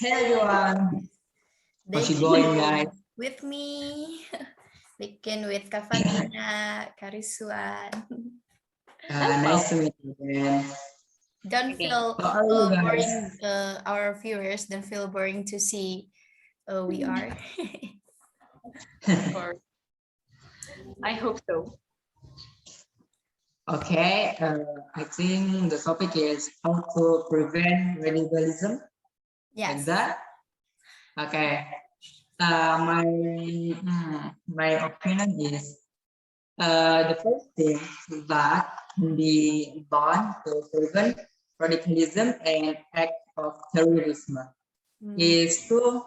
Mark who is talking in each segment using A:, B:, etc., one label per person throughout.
A: Hey everyone, how's it
B: Begin
A: going, guys?
B: with me. Begin with Kak Fathinah, Kak Riswan.
A: Nice to meet you again.
B: Don't feel
A: How are you guys?
B: boring, our viewers. Don't feel boring to see we are.
C: Or I hope so.
A: Okay, I think the topic is how to prevent radicalism. Like
B: Yes.
A: that. Okay. My opinion is the first thing that can be done to prevent radicalism and act of terrorism is to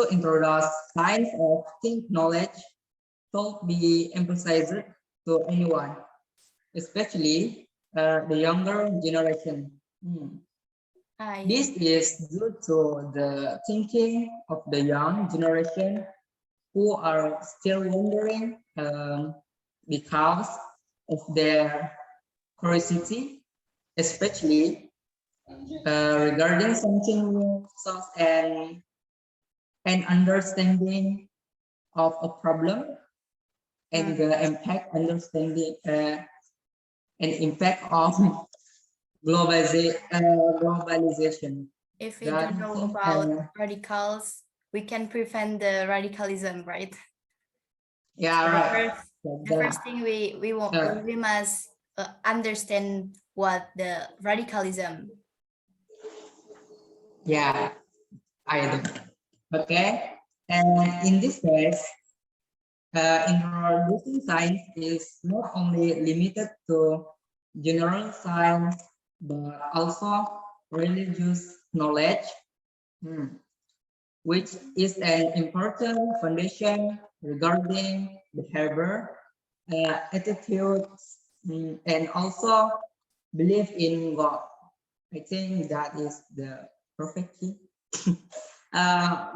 A: introduce science of think knowledge should be emphasized to anyone, especially the younger generation. This is due to the thinking of the young generation who are still wondering because of their curiosity, especially regarding something new, such an understanding of a problem and the impact understanding and impact of globalization.
B: If we don't know about radicals, we can prevent the radicalism, right?
A: Yeah,
B: So
A: right.
B: The first thing we must understand what the radicalism.
A: Yeah, I do. Okay, and in this case, introducing science is not only limited to general science, but also religious knowledge, which is an important foundation regarding behavior, attitudes, and also belief in God. I think that is the perfect key.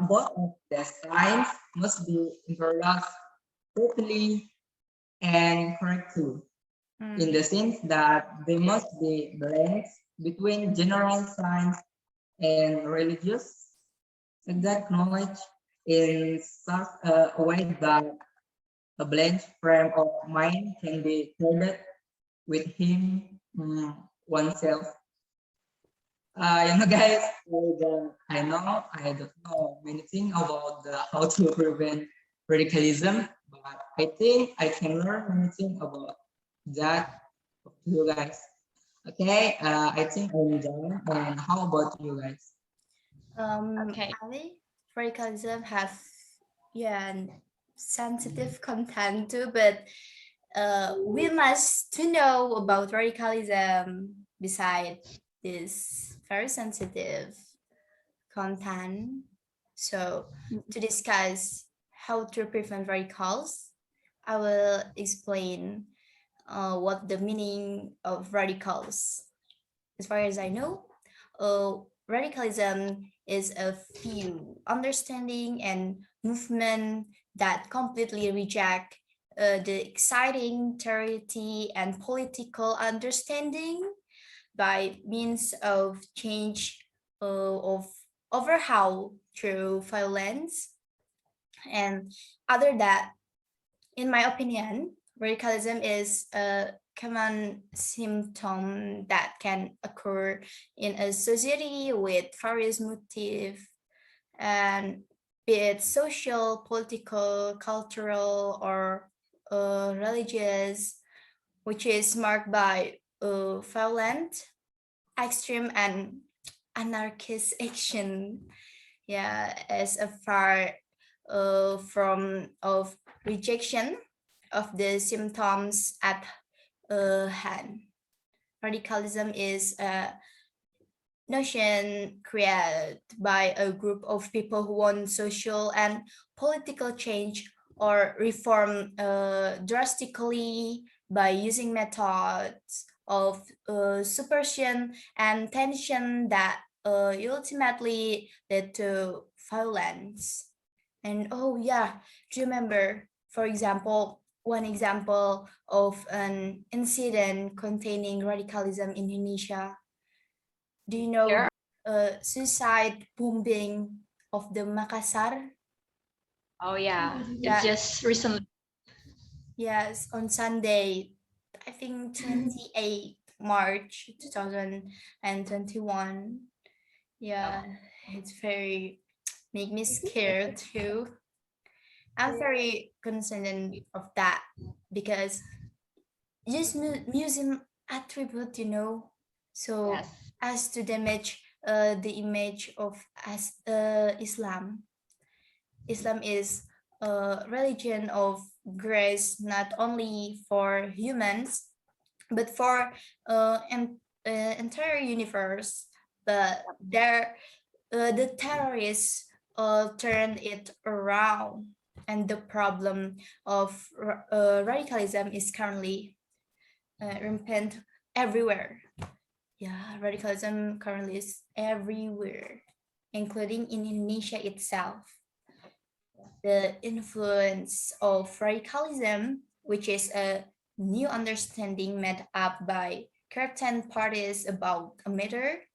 A: Both of the science must be introduced properly and correctly, in the sense that they must be balanced between general science and religious exact knowledge in such a way that a blank frame of mind can be created with him oneself. Guys, I don't know many things about how to prevent radicalism, but I think I can learn many things about that of you guys. Okay, I think I'm done. And how about you guys?
C: Okay.
B: Ali, radicalism have sensitive content too, but we must to know about radicalism beside this very sensitive content. So to discuss how to prevent radicals, I will explain what the meaning of radicals. As far as I know, radicalism is a view, understanding, and movement that completely reject the exciting theory and political understanding by means of change of overhaul through violence. And other that, in my opinion, radicalism is a common symptom that can occur in a society with various motives, and be it social, political, cultural, or religious, which is marked by violent, extreme, and anarchist action. As a far from of rejection of the symptoms at hand. Radicalism is a notion created by a group of people who want social and political change or reform drastically by using methods of suppression and tension that ultimately led to violence. And do you remember, for example, one example of an incident containing radicalism in Indonesia? Do you know suicide bombing of the Makassar.
C: Oh yeah,
B: Yeah.
C: it's just recently.
B: Yes, on Sunday, I think 28 March 2021. Yeah, it's very make me scared too. I'm very concerned of that because just museum attribute, so
C: Yes.
B: as to damage the image of as Islam. Islam is a religion of grace not only for humans but for entire universe. But the terrorists turned it around, and the problem of radicalism is currently rampant everywhere. Yeah, radicalism currently is everywhere, including in Indonesia itself. The influence of radicalism, which is a new understanding made up by certain parties about a matter,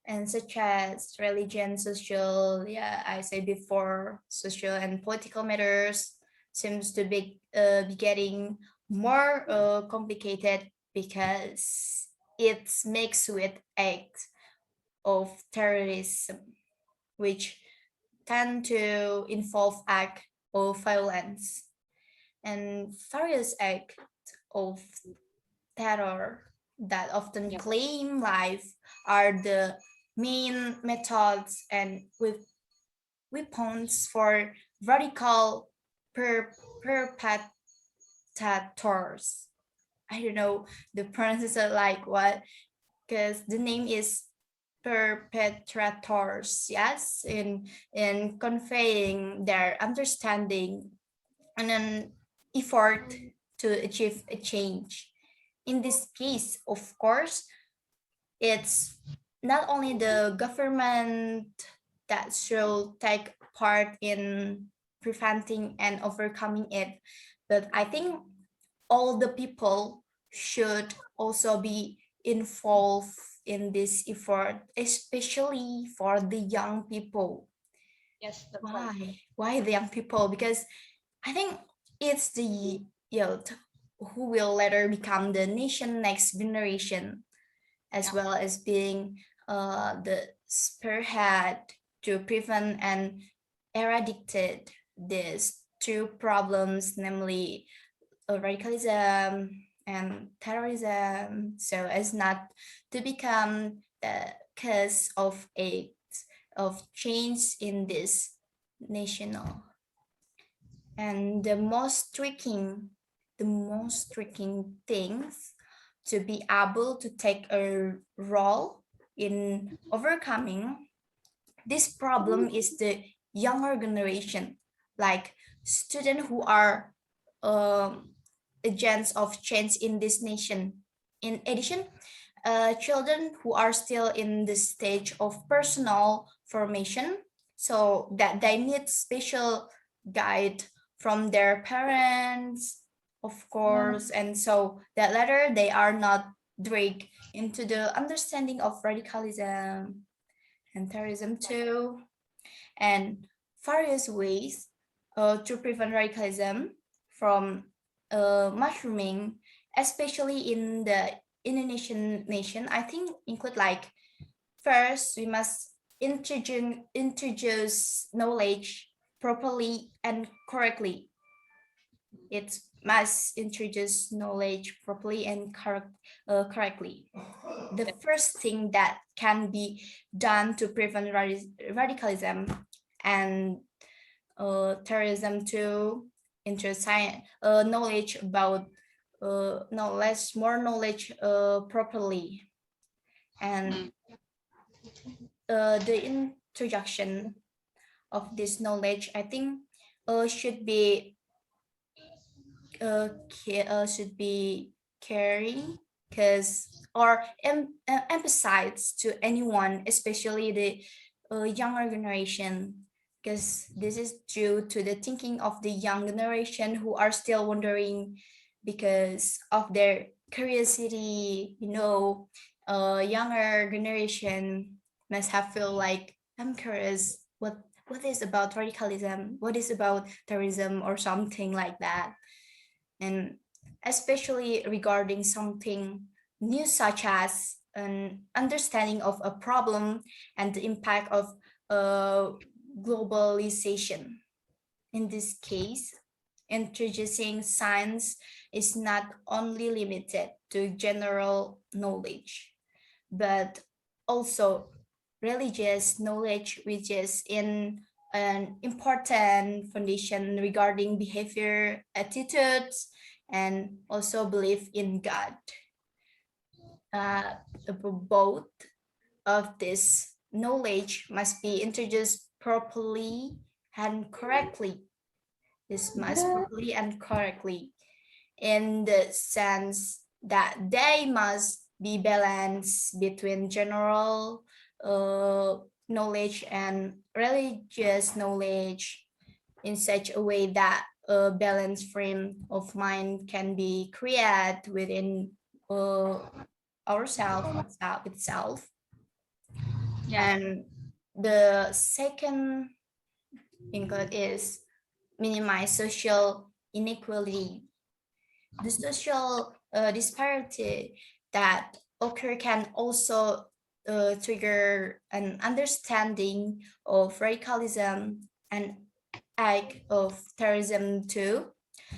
B: and such as religion, social, yeah, I said before, social and political matters, seems to be getting more complicated because it's mixed with acts of terrorism, which tend to involve act of violence and various acts of terror that often
C: Yep.
B: claim life are the main methods and with weapons for radical perpetrators. I don't know the pronunciation like what, because the name is perpetrators, yes, in conveying their understanding and an effort to achieve a change. In this case, of course, it's not only the government that should take part in preventing and overcoming it, but I think all the people should also be involved in this effort, especially for the young people.
C: Yes, that's right.
B: Why the young people? Because I think it's the youth who will later become the nation next generation, as well as being the spearhead to prevent and eradicate these two problems, namely radicalism and terrorism, so as not to become the cause of a of change in this national. And the most striking things to be able to take a role in overcoming this problem is the younger generation, like students who are um, agents of change in this nation. In addition, children who are still in the stage of personal formation, so that they need special guide from their parents, of course, and so that later they are not dragged into the understanding of radicalism and terrorism too, and various ways to prevent radicalism from mushrooming, especially in the Indonesian nation. I think include like first we must introduce knowledge properly and correctly. It must introduce knowledge properly and correctly. The first thing that can be done to prevent radicalism and terrorism to introduce knowledge about more knowledge properly, and the introduction of this knowledge, I think, should be should be caring, because or emphasize to anyone, especially the younger generation, because this is due to the thinking of the young generation who are still wondering because of their curiosity, younger generation must have feel like, I'm curious, what is about radicalism, what is about terrorism, or something like that. And especially regarding something new, such as an understanding of a problem and the impact of globalization. In this case, introducing science is not only limited to general knowledge, but also religious knowledge, which is in an important foundation regarding behavior, attitudes, and also belief in God. Both of this knowledge must be introduced properly and correctly. This must properly and correctly, in the sense that they must be balanced between general knowledge and religious knowledge in such a way that a balanced frame of mind can be created within ourselves itself.
C: Yeah.
B: And the second include is minimize social inequality. The social disparity that occur can also trigger an understanding of radicalism and act of terrorism too.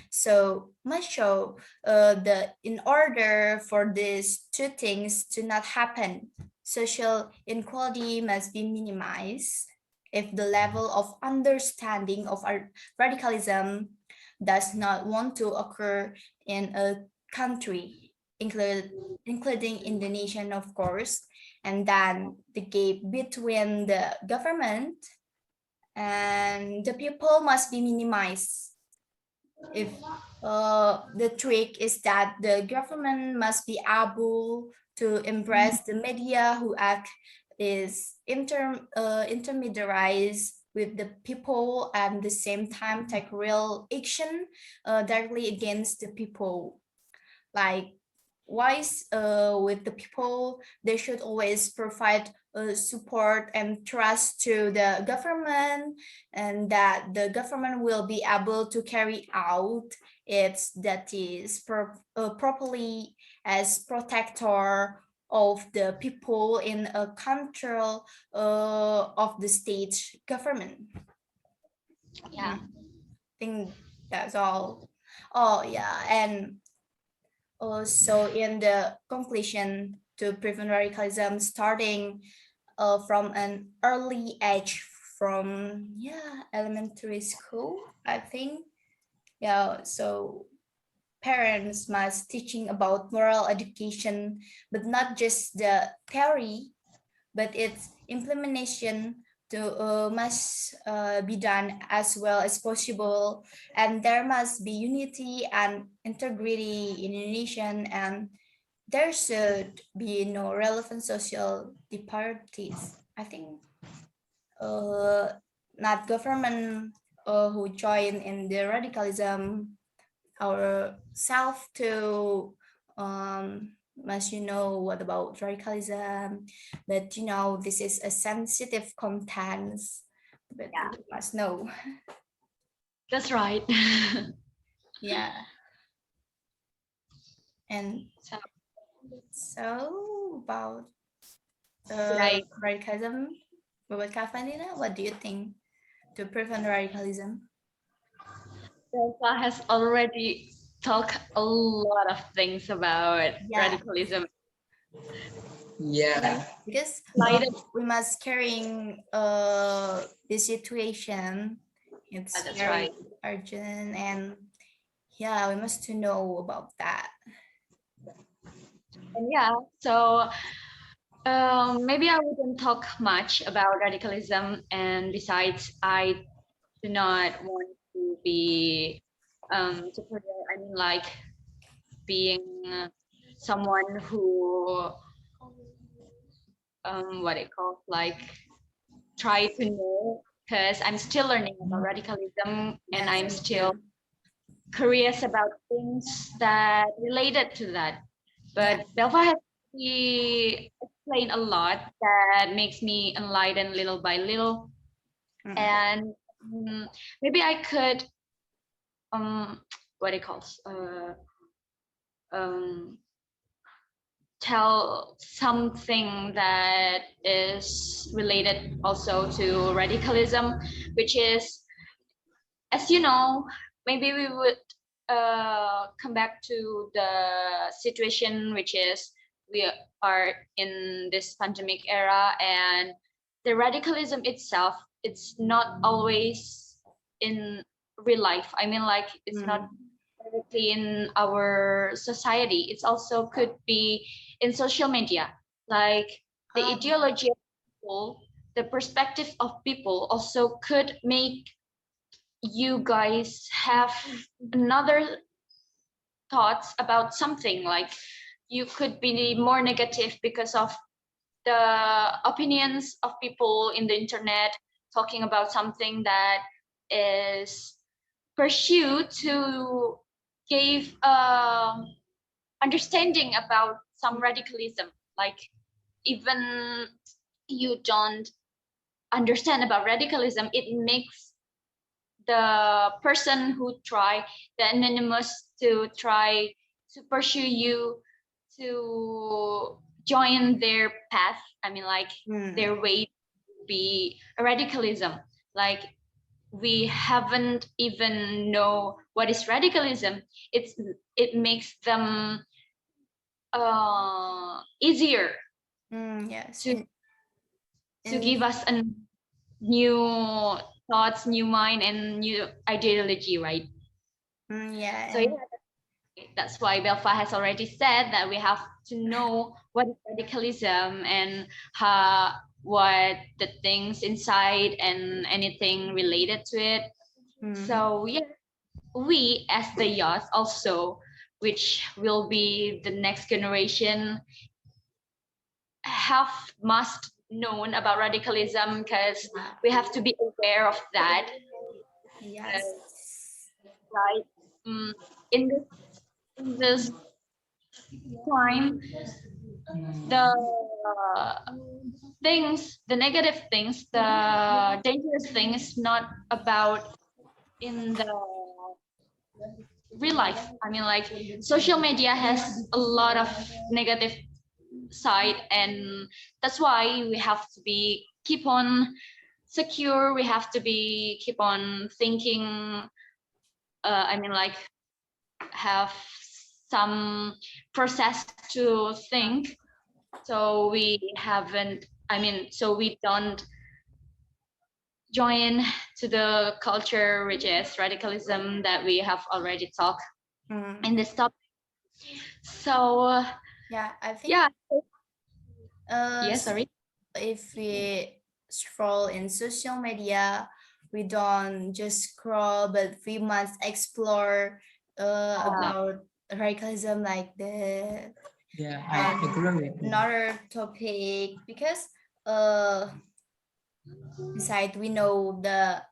B: So must show in order for these two things to not happen, social inequality must be minimized. If the level of understanding of our radicalism does not want to occur in a country, including Indonesia, of course, and then the gap between the government and the people must be minimized. If the trick is that the government must be able to embrace the media who act is intermediaries with the people and the same time take real action directly against the people. Like wise with the people, they should always provide support and trust to the government, and that the government will be able to carry out its duties properly as protector of the people in a control of the state government.
C: Yeah.
B: I think that's all. Oh yeah, and so in the conclusion, to prevent radicalism, starting from an early age, from elementary school, I think. Yeah, so parents must teaching about moral education, but not just the theory, but its implementation must be done as well as possible, and there must be unity and integrity in a nation, and there should be no relevant social disparities. I think not government who join in the radicalism, our self to must what about radicalism, but this is a sensitive content, but
C: Yeah.
B: we must know.
C: That's right.
B: Yeah. And so about radicalism, Robert Fathinah, what do you think to prevent radicalism?
C: Belva has already talked a lot of things about radicalism.
A: Yeah.
B: Because we must carrying the situation. It's
C: That's
B: very
C: right.
B: urgent, and we must to know about that.
C: And yeah, so maybe I wouldn't talk much about radicalism, and besides, I do not want to be superior. I mean, like being someone who what it called like try to know, because I'm still learning about radicalism, and I'm still curious about things that related to that. But Belva has explain a lot that makes me enlighten little by little. And maybe I could what it calls tell something that is related also to radicalism, which is, as you know, maybe we would come back to the situation, which is we are in this pandemic era, and the radicalism itself, it's not always in real life. I mean, like, it's not directly in our society. It's also could be in social media, like the ideology of people, the perspective of people also could make you guys have another thoughts about something. Like, you could be more negative because of the opinions of people in the internet talking about something that is pursued to give understanding about some radicalism. Like, even you don't understand about radicalism, it makes the person who try, the anonymous, to try to pursue you to join their path. I mean, like, their way to be a radicalism. Like, we haven't even know what is radicalism. It makes them easier
B: Yes.
C: to give us a new thoughts, new mind, and new ideology, right?
B: Yeah.
C: So yeah, that's why Belva has already said that we have to know what is radicalism and what the things inside and anything related to it. So yeah, we as the youth also, which will be the next generation, have must known about radicalism, because we have to be aware of that.
B: Yes.
C: Right. In this time, the things, the negative things, the dangerous things, not about in the real life. I mean, like, social media has a lot of negative side, and that's why we have to be keep on secure. We have to be keep on thinking. I mean, like, have some process to think, so we haven't. I mean, so we don't join to the culture, which is radicalism, that we have already talked in this topic. So
B: yeah, I think
C: yeah.
B: sorry. If we scroll in social media, we don't just scroll, but we must explore about radicalism, like the
A: I agree with you.
B: another topic, because besides we know the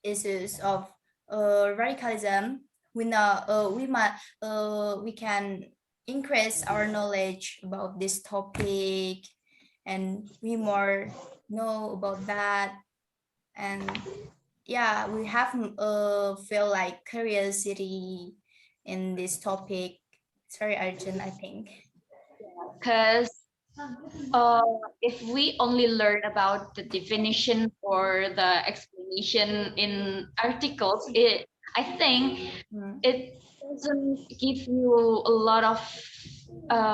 B: issues of radicalism, we know we can increase our knowledge about this topic, and we more know about that. And yeah, we have feel like curiosity in this topic. It's very urgent, I think.
C: Because if we only learn about the definition or the explanation in articles, I think it doesn't give you a lot of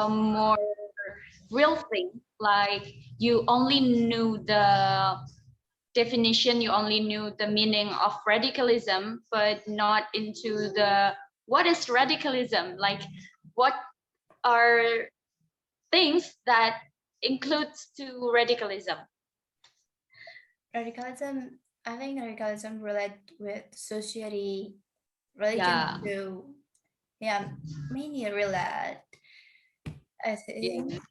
C: more real thing. Like, you only knew the definition, you only knew the meaning of radicalism, but not into the what is radicalism, like what are things that includes to radicalism.
B: Radicalism, I think radicalism relate with society, religion too. Yeah, many relate. I think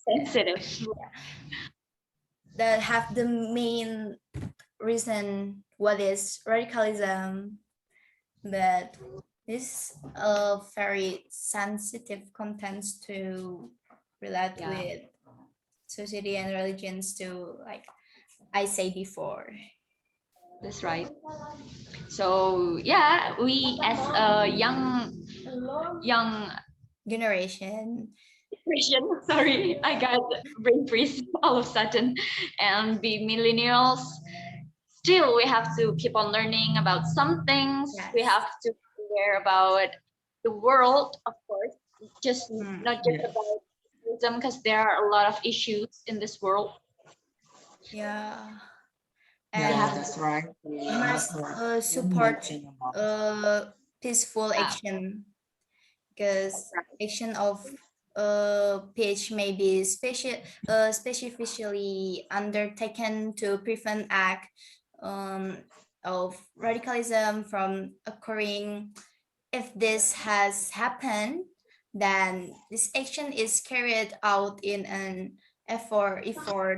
C: sensitive.
B: That have the main reason what is radicalism, that this very sensitive contents to relate with. society and religions to, like I say before.
C: That's right. So yeah, we as a young
B: Generation.
C: Christian, sorry, I got brain freeze all of a sudden, and be millennials. Still, we have to keep on learning about some things. We
B: Yes.
C: have to be aware about the world, of course, just not just
A: Yeah.
C: about tourism, because there are a lot of issues in this world.
B: Yeah.
A: Yeah,
B: And
A: that's right. We
B: we
A: must
B: must
A: learn one
B: support
A: thing about.
B: peaceful
C: Yeah,
B: action, because
C: right.
B: action of pitch may be specifically undertaken to prevent act of radicalism from occurring. If this has happened, then this action is carried out in an effort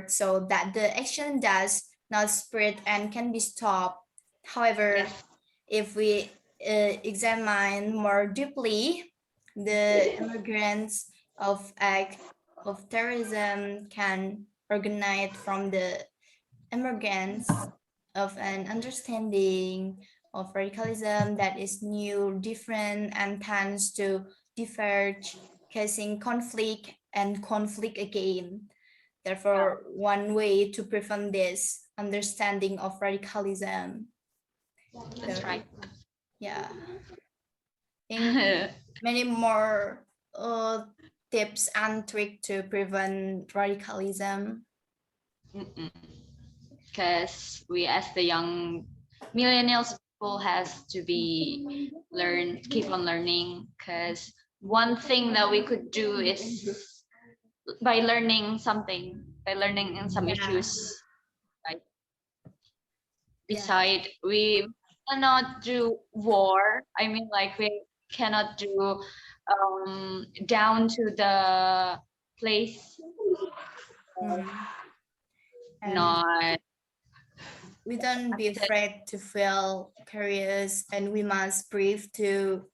B: so that the action does not spread and can be stopped. However,
C: Yes,
B: if we examine more deeply, the immigrants of act of terrorism can originate from the emergence of an understanding of radicalism that is new, different, and tends to diverge, causing conflict and conflict again.
C: yeah,
B: Therefore, one way to prevent this understanding of radicalism.
C: that's
B: So,
C: right.
B: yeah, I think many more tips and tricks to prevent radicalism.
C: Because we as the young millennials people has to be keep on learning, because one thing that we could do is by learning something, by learning in some
B: Yeah,
C: issues, right?
B: yeah,
C: Beside, we cannot do war. I mean, like we cannot do down to the place,
B: mm. And
C: not
B: we don't be
C: accept.
B: afraid to feel curious, and we must brave to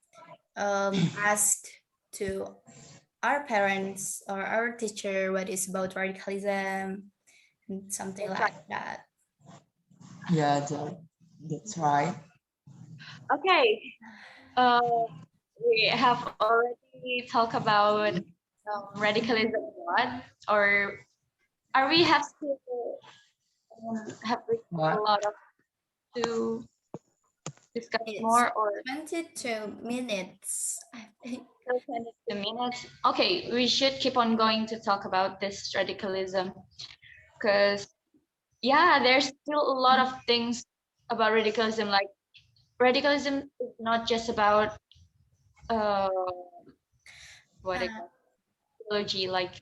B: ask to our parents or our teacher what is about radicalism and something
C: That's right.
B: like that.
A: Yeah, that's right.
C: Okay, uh, we have already talked about radicalism a lot, or are we have still have we a
A: What?
C: lot of to discuss
B: It's
C: more, or
B: 22 minutes, I think.
C: still 22 minutes? Okay, we should keep on going to talk about this radicalism, because yeah, there's still a lot of things about radicalism. Like radicalism is not just about uh, what I
B: Uh,
C: call ideology, like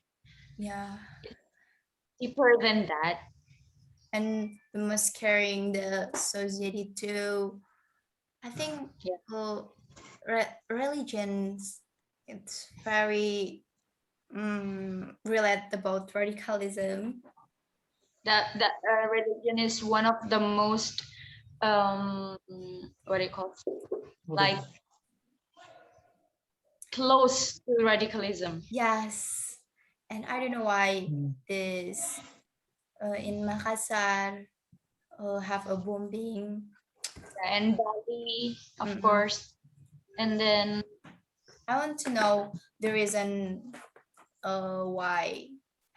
B: yeah,
C: deeper than that.
B: and we must carrying the society too. I think
C: Yeah.
B: religions, it's very relate about radicalism.
C: That religion is one of the most what do you call
A: What is
C: like close to radicalism.
B: Yes, and I don't know why
A: mm,
B: this in Makassar have a bombing.
C: And Bali, of
B: Mm-mm.
C: course, and then
B: I want to know the reason why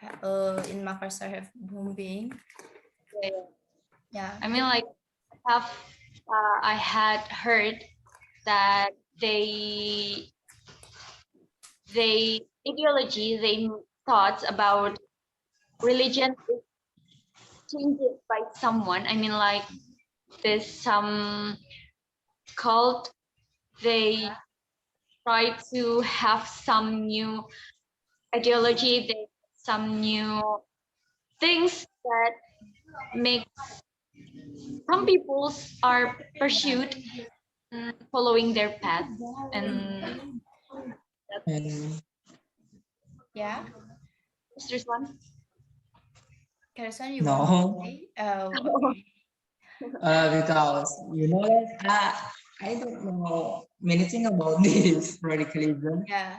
B: in Makassar have bombing.
C: yeah,
B: Yeah.
C: I mean like have I had heard that they ideology, they thoughts about religion is changed by someone. I mean like there's some cult, they try to have some new ideology, they some new things that make some people are pursued following their path, and
A: and
B: Yeah.
C: that's this one.
B: Carson, you want to
A: no,
B: say? Oh, okay.
A: because you know that I don't know many things about this radicalism,
B: Yeah.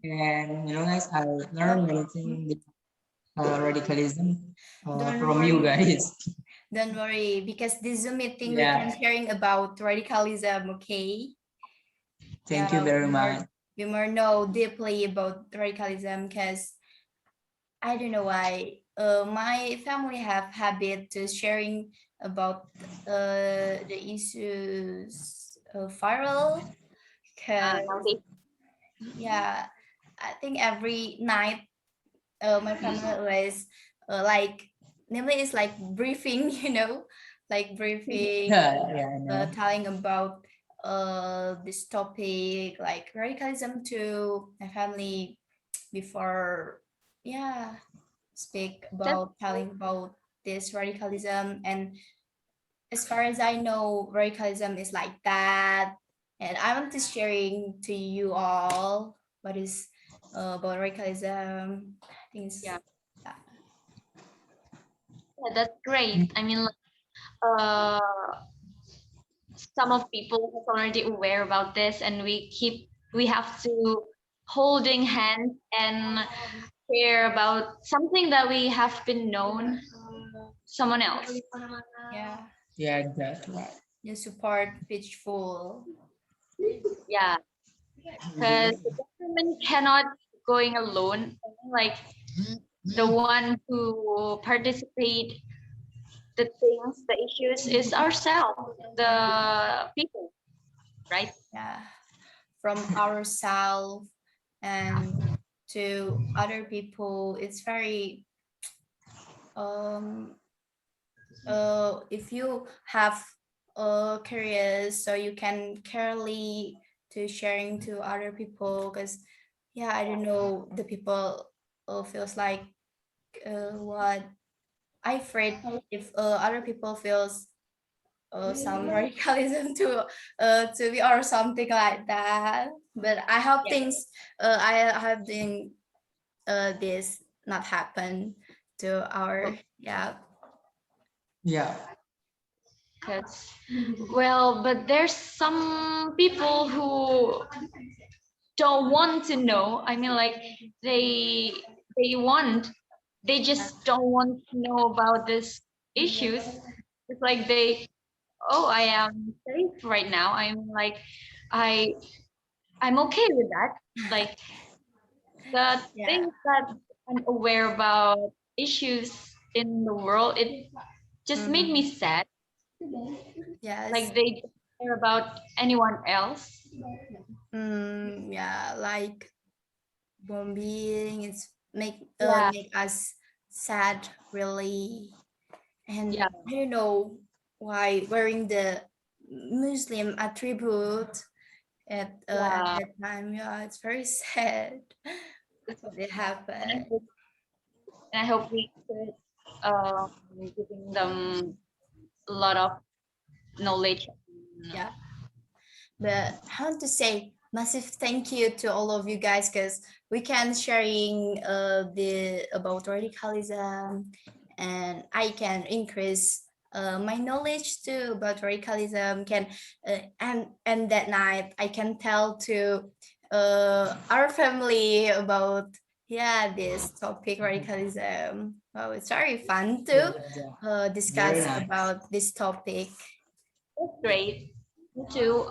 A: and you know guys, I learned many things radicalism
B: Don't
A: from you
B: worry.
A: guys.
B: Don't worry, because this Zoom meeting we
A: Yeah.
B: can sharing about radicalism, okay?
A: Thank you very much.
B: We more know deeply about radicalism because I don't know why. My family have habit to sharing about the issues viral. Cause
C: Nowadays.
B: yeah, I think every night my family always like namely is like briefing, like briefing,
A: Yeah, I know.
B: telling about this topic like radicalism to my family before, yeah, speak
C: That's
B: about telling about this radicalism. And as far as I know, radicalism is like that, and I want to sharing to you all what is about radicalism. I think it's
C: yeah,
B: that.
C: yeah, that's great. I mean, like, uh, some of people is already aware about this, and we have to holding hands and share about something that we have been known someone else.
B: Yeah,
A: Yeah, that's right.
B: you support Pitchful.
C: Yeah, because the government cannot going alone. Like the one who participate the things, the issues is ourselves, the people, right?
B: Yeah, from ourselves and to other people, it's very um if you have careers, so you can carefully to sharing to other people, because yeah, I don't know, the people feels like what I afraid if other people feels some radicalism to be or something like that. But I hope
C: Yeah,
B: things I have been this not happen to our, yeah.
A: Yeah.
C: because well, but there's some people who don't want to know. I mean, like they they want, they just don't want to know about this issues. It's like they, oh, I am safe right now. I'm like, I I'm okay with that. Like the
B: Yeah,
C: things that I'm aware about issues in the world, it just made me sad.
B: yes.
C: Like they don't care about anyone else.
B: Yeah, like bombing, it's
C: Yeah,
B: make us sad really. And
C: yeah,
B: I don't know why wearing the Muslim attribute at
C: yeah.
B: that time. Yeah, it's very sad what it
C: And I
B: happened.
C: hope, we could giving them a lot of knowledge.
B: Yeah, but I want to say massive thank you to all of you guys, because we can sharing the about radicalism, and I can increase my knowledge too about radicalism. Can and that night I can tell to our family about, yeah, this topic radicalism. Wow, it's very fun
A: Yeah,
B: to
A: yeah. Very
B: discuss
A: nice.
B: about this topic.
C: That's great. Me too.